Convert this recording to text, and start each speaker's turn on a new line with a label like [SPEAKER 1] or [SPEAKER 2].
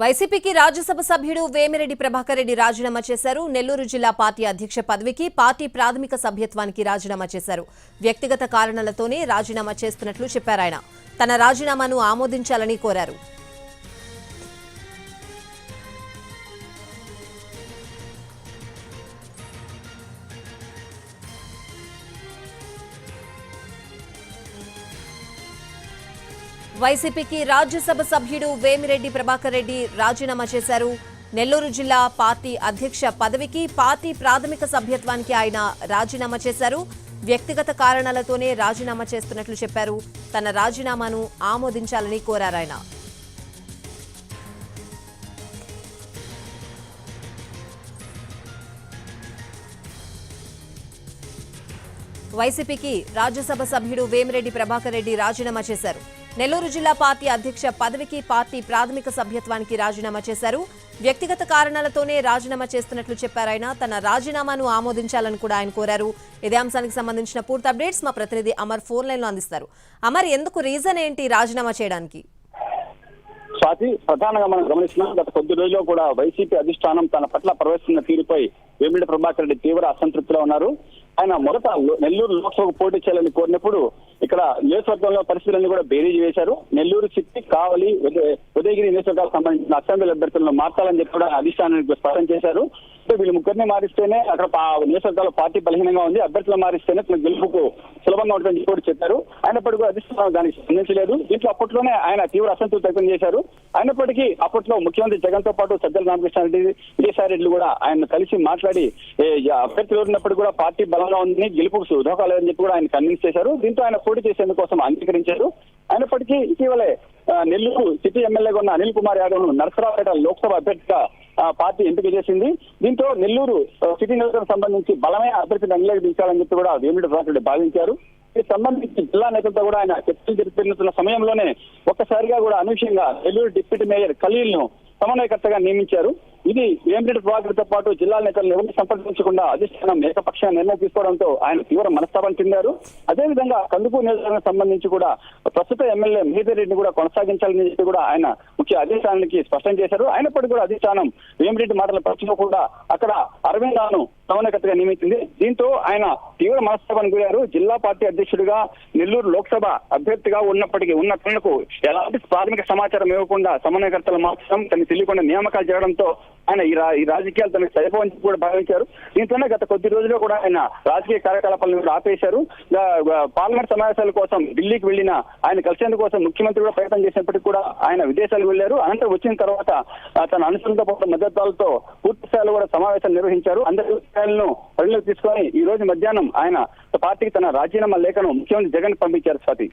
[SPEAKER 1] వైసీపీకి రాజ్యసభ సభ్యుడు వేమిరెడ్డి ప్రభాకర్ రెడ్డి రాజీనామా చేశారు. నెల్లూరు జిల్లా పార్టీ అధ్యక్ష పదవికి పార్టీ ప్రాథమిక సభ్యత్వానికి రాజీనామా చేశారు. వ్యక్తిగత కారణాలతోనే రాజీనామా చేస్తున్నట్లు చెప్పారాయన. తన రాజీనామాను ఆమోదించాలని కోరారు. వైసీపీకి రాజ్యసభ సభ్యుడు వేమిరెడ్డి ప్రభాకర్ రెడ్డి రాజీనామా చేశారు. నెల్లూరు జిల్లా పార్టీ అధ్యక్ష పదవికి పార్టీ ప్రాథమిక సభ్యత్వానికి ఆయన రాజీనామా చేశారు. వ్యక్తిగత కారణాలతోనే రాజీనామా చేస్తున్నట్లు చెప్పారు. తన రాజీనామాను ఆమోదించాలని కోరారాయన. వైసీపీకి రాజ్యసభ సభ్యుడు వేమిరెడ్డి ప్రభాకర్ రెడ్డి రాజీనామా చేశారు. నెల్లూరు జిల్లా పార్టీ అధ్యక్ష పదవికి పార్టీ ప్రాథమిక సభ్యత్వానికి రాజీనామా చేశారు. వ్యక్తిగత కారణాలతోనే రాజీనామా చేస్తున్నట్లు చెప్పారాయన. తన రాజీనామాను ఆమోదించాలని కూడా ఆయన కోరారు. ఇదే అంశానికి సంబంధించిన పూర్తి అప్డేట్స్ మా ప్రతినిధి అమర్ ఫోన్ లైన్ లో అందిస్తారు. అమర్, ఎందుకు రీజన్ ఏంటి రాజీనామా చేయడానికి?
[SPEAKER 2] స్వాతి, ప్రధానంగా మనం గమనిస్తున్నాం, గత కొద్ది రోజుల్లో కూడా వైసీపీ అధిష్టానం తన పట్ల ప్రవేశిస్తున్న తీరుపై వేమిరెడ్డి ప్రభాకర్ రెడ్డి తీవ్ర అసంతృప్తిలో ఉన్నారు. ఆయన మొదట నెల్లూరు లోక్సభకు పోటీ చేయాలని కోరినప్పుడు ఇక్కడ నియోజకవర్గంలో పరిస్థితులన్నీ కూడా బేరీజ్ వేశారు. నెల్లూరు సిటీ, కావలి, ఉదయగిరి నియోజకవర్గాలకు సంబంధించిన అసెంబ్లీ అభ్యర్థులను మార్చాలని చెప్పి కూడా అధిష్టానానికి స్పష్టం చేశారు. వీళ్ళు ముగ్గురిని మారిస్తేనే అక్కడ నియోజకవర్గాల్లో పార్టీ బలహీనంగా ఉంది, అభ్యర్థులను మారిస్తేనే తన గెలుపుకు సులభంగా ఉంటుందని కూడా చెప్పారు. అయినప్పటికీ అధిష్టానం దానికి స్పందించలేదు. దీంట్లో అప్పట్లోనే ఆయన తీవ్ర అసంతృప్తి వ్యక్తం చేశారు. అయినప్పటికీ అప్పట్లో ముఖ్యమంత్రి జగన్ తో పాటు సజ్జల రామకృష్ణారెడ్డి, విజయసాయిరెడ్డి కూడా ఆయన కలిసి మాట్లాడి అభ్యర్థులు ఉన్నప్పుడు కూడా పార్టీ బలంగా ఉంది, గెలుపుకు సుధోకాలేదని చెప్పి కూడా ఆయన కన్విన్స్ చేశారు. దీంతో ఆయన పోటీ చేసేందుకోసం అంగీకరించారు. అయినప్పటికీ ఇటీవలే నెల్లూరు సిటీ ఎమ్మెల్యేగా ఉన్న అనిల్ కుమార్ యాదవ్ ను నరసరావుపేట లోక్సభ అభ్యర్థిగా పార్టీ ఎంపిక చేసింది. దీంతో నెల్లూరు సిటీ నియోజకవర్గం సంబంధించి బలమైన అభ్యర్థిని అంగీకరించాలని చెప్పి కూడా వేమిరెడ్డి ప్రభాకర్ రెడ్డి భావించారు. దీనికి సంబంధించి జిల్లా నేతలతో కూడా ఆయన చర్చలు జరుపుతున్న సమయంలోనే ఒక్కసారిగా కూడా అనూహ్యంగా నెల్లూరు డిప్యూటీ మేయర్ ఖలీల్ ను సమన్వయకర్తగా నియమించారు. ఇది వేమిరెడ్డి ప్రభాకర్ తో పాటు జిల్లా నేతలను ఎవరిని సంప్రదించకుండా అధిష్టానం ఏకపక్షంగా నిర్ణయం తీసుకోవడంతో ఆయన తీవ్ర మనస్తాపం చెందారు. అదేవిధంగా కందుకూరు నియోజకవర్గానికి సంబంధించి కూడా ప్రస్తుత ఎమ్మెల్యే మేదర్ రెడ్డిని కూడా కొనసాగించాలని చెప్పి కూడా ఆయన ముఖ్య అధిష్టానానికి స్పష్టం చేశారు. అయినప్పటికీ కూడా అధిష్టానం వేమిరెడ్డి మాటలు పట్టించుకోకుండా అక్కడ అరవిందాను సమన్వయకర్తగా నియమించింది. దీంతో ఆయన తీవ్ర మనస్తాపానికి గురయ్యారు. జిల్లా పార్టీ అధ్యక్షుడిగా నెల్లూరు లోక్సభ అభ్యర్థిగా ఉన్నప్పటికీ ఉన్న తనకు ఎలాంటి ప్రాథమిక సమాచారం ఇవ్వకుండా సమన్వయకర్తలు మార్చడం, తనకు తెలియకుండా నియామకాలు జరగడంతో ఆయన ఈ రాజకీయాలు తనకు సరిపోవని కూడా భావించారు. దీంతోనే గత కొద్ది రోజుల్లో కూడా ఆయన రాజకీయ కార్యకలాపాలను కూడా ఆపేశారు. పార్లమెంట్ సమావేశాల కోసం ఢిల్లీకి వెళ్లిన ఆయన కలిసేందుకు కోసం ముఖ్యమంత్రి కూడా ప్రయత్నం చేసినప్పటికీ కూడా ఆయన విదేశాలకు వెళ్లారు. అనంతరం వచ్చిన తర్వాత తన అనుసరణతో పాటు మద్దతులతో పూర్తి స్థాయిలో కూడా సమావేశాలు నిర్వహించారు. అందరి విషయాలను పరిగణలోకి తీసుకొని ఈ రోజు మధ్యాహ్నం ఆయన పార్టీకి తన రాజీనామా లేఖను ముఖ్యమంత్రి జగన్ పంపించారు. స్వాతి.